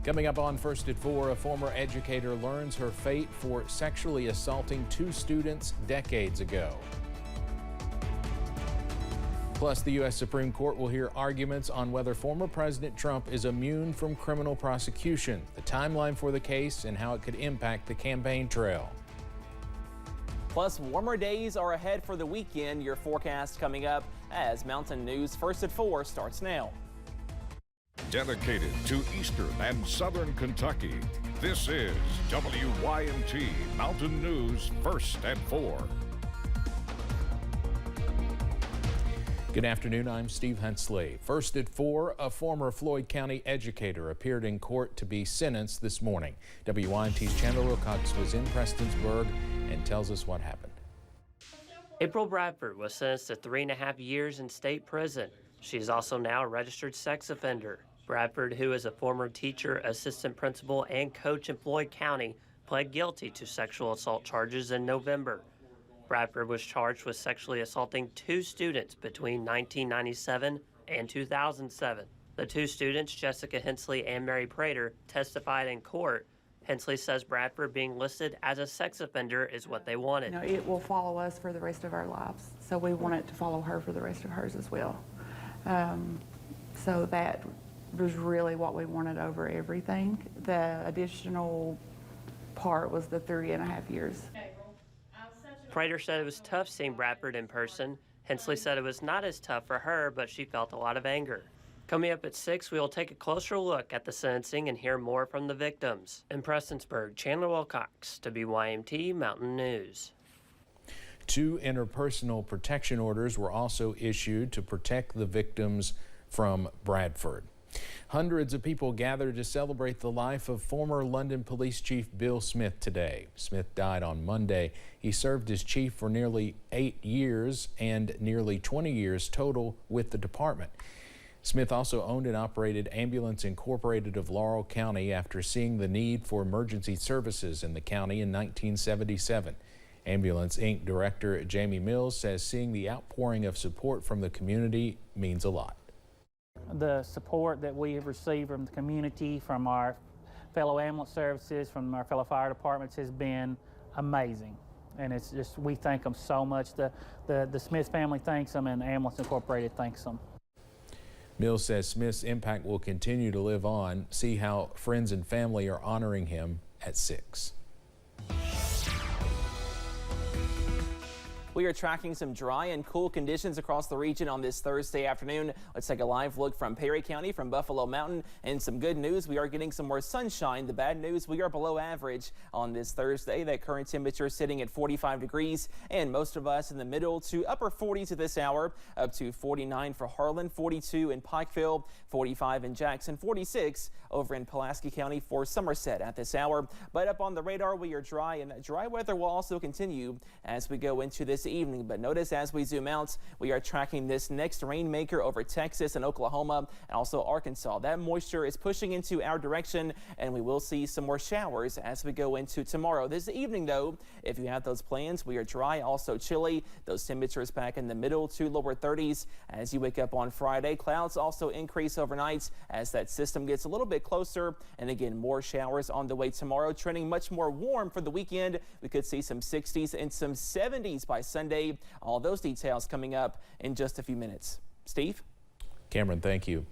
Coming up on First at 4, a former educator learns her fate for sexually assaulting 2 students decades ago. Plus, the U.S. Supreme Court will hear arguments on whether former President Trump is immune from criminal prosecution, the timeline for the case, and how it could impact the campaign trail. Plus, warmer days are ahead for the weekend. Your forecast coming up as Mountain News First at 4 starts now. Dedicated to Eastern and Southern Kentucky, this is WYMT Mountain News First at 4. Good afternoon, I'm Steve Hensley. First at 4, a former Floyd County educator appeared in court to be sentenced this morning. WYMT's Chandler Wilcox was in Prestonsburg and tells us what happened. April Bradford was sentenced to 3.5 years in state prison. She is also now a registered sex offender. Bradford, who is a former teacher, assistant principal, and coach in Floyd County, pled guilty to sexual assault charges in November. Bradford was charged with sexually assaulting 2 students between 1997 and 2007. The 2 students, Jessica Hensley and Mary Prater, testified in court. Hensley says Bradford being listed as a sex offender is what they wanted. You know, it will follow us for the rest of our lives, so we want it to follow her for the rest of hers as well. So that was really what we wanted over everything. The additional part was the 3.5 years. Prater said it was tough seeing Bradford in person. Hensley said it was not as tough for her, but she felt a lot of anger. Coming up at 6, we will take a closer look at the sentencing and hear more from the victims. In Prestonsburg, Chandler Wilcox, WYMT Mountain News. 2 interpersonal protection orders were also issued to protect the victims from Bradford. Hundreds of people gathered to celebrate the life of former London Police Chief Bill Smith today. Smith died on Monday. He served as chief for nearly 8 years and nearly 20 years total with the department. Smith also owned and operated Ambulance Incorporated of Laurel County after seeing the need for emergency services in the county in 1977. Ambulance Inc. Director Jamie Mills says seeing the outpouring of support from the community means a lot. The support that we have received from the community, from our fellow ambulance services, from our fellow fire departments has been amazing. And it's just, we thank them so much. The Smith family thanks them, and Ambulance Incorporated thanks them. Mills says Smith's impact will continue to live on. See how friends and family are honoring him at 6. We are tracking some dry and cool conditions across the region on this Thursday afternoon. Let's take a live look from Perry County, from Buffalo Mountain, and some good news. We are getting some more sunshine. The bad news, we are below average on this Thursday. That current temperature sitting at 45 degrees, and most of us in the middle to upper 40s at this hour, up to 49 for Harlan, 42 in Pikeville, 45 in Jackson, 46 over in Pulaski County for Somerset at this hour. But up on the radar, we are dry, and that dry weather will also continue as we go into this evening. But notice as we zoom out, we are tracking this next rainmaker over Texas and Oklahoma and also Arkansas. That moisture is pushing into our direction, and we will see some more showers as we go into tomorrow. This evening, though, if you have those plans, we are dry, also chilly. Those temperatures back in the middle to lower 30s as you wake up on Friday. Clouds also increase overnight as that system gets a little bit closer, and again, more showers on the way tomorrow, trending much more warm for the weekend. We could see some 60s and some 70s by Sunday. All those details coming up in just a few minutes. Steve? Cameron, thank you.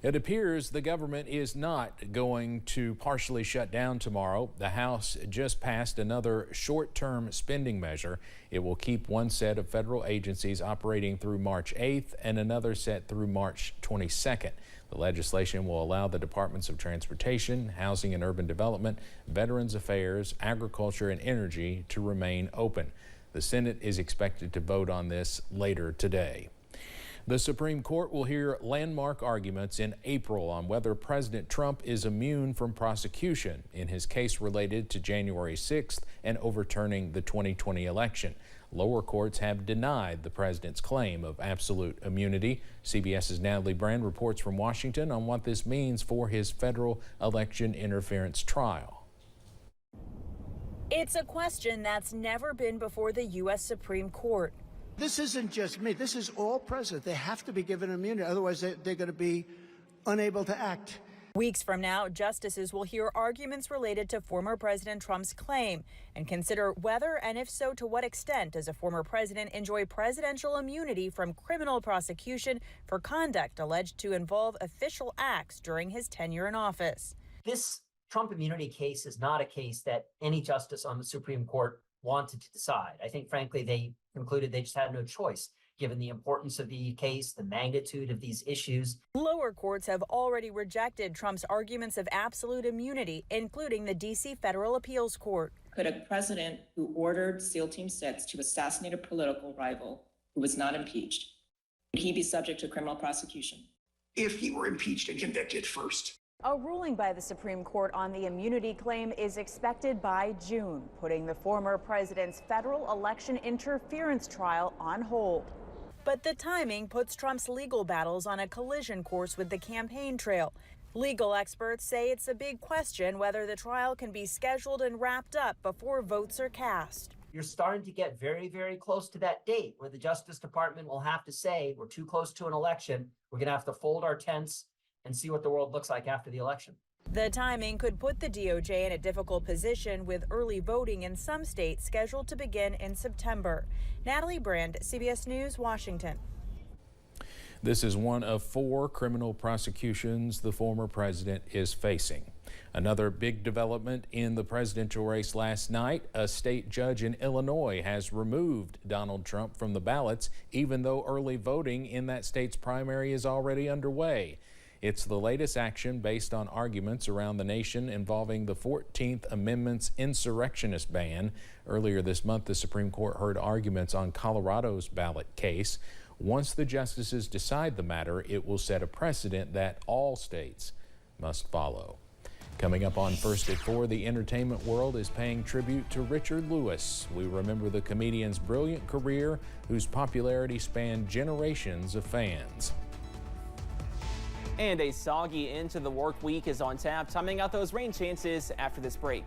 It appears the government is not going to partially shut down tomorrow. The House just passed another short-term spending measure. It will keep one set of federal agencies operating through March 8th and another set through March 22nd. The legislation will allow the Departments of Transportation, Housing and Urban Development, Veterans Affairs, Agriculture and Energy to remain open. The Senate is expected to vote on this later today. The Supreme Court will hear landmark arguments in April on whether President Trump is immune from prosecution in his case related to January 6th and overturning the 2020 election. Lower courts have denied the president's claim of absolute immunity. CBS's Natalie Brand reports from Washington on what this means for his federal election interference trial. It's a question that's never been before the U.S. Supreme Court. This isn't just me. This is all presidents. They have to be given immunity. Otherwise, they're going to be unable to act. Weeks from now, justices will hear arguments related to former President Trump's claim and consider whether, and if so, to what extent does a former president enjoy presidential immunity from criminal prosecution for conduct alleged to involve official acts during his tenure in office. This Trump immunity case is not a case that any justice on the Supreme Court wanted to decide. I think, frankly, they concluded they just had no choice, given the importance of the case, the magnitude of these issues. Lower courts have already rejected Trump's arguments of absolute immunity, including the D.C. Federal Appeals Court. Could a president who ordered SEAL Team 6 to assassinate a political rival who was not impeached, would he be subject to criminal prosecution? If he were impeached and convicted first. A ruling by the Supreme Court on the immunity claim is expected by June, putting the former president's federal election interference trial on hold. But the timing puts Trump's legal battles on a collision course with the campaign trail. Legal experts say it's a big question whether the trial can be scheduled and wrapped up before votes are cast. You're starting to get very, very close to that date where the Justice Department will have to say, we're too close to an election. We're going to have to fold our tents and see what the world looks like after the election. The timing could put the DOJ in a difficult position, with early voting in some states scheduled to begin in September. Natalie Brand, CBS News, Washington. This is one of 4 criminal prosecutions the former president is facing. Another big development in the presidential race last night, a state judge in Illinois has removed Donald Trump from the ballots, even though early voting in that state's primary is already underway. It's the latest action based on arguments around the nation involving the 14th Amendment's insurrectionist ban. Earlier this month, the Supreme Court heard arguments on Colorado's ballot case. Once the justices decide the matter, it will set a precedent that all states must follow. Coming up on First at 4, the entertainment world is paying tribute to Richard Lewis. We remember the comedian's brilliant career, whose popularity spanned generations of fans. And a soggy end to the work week is on tap, timing out those rain chances after this break.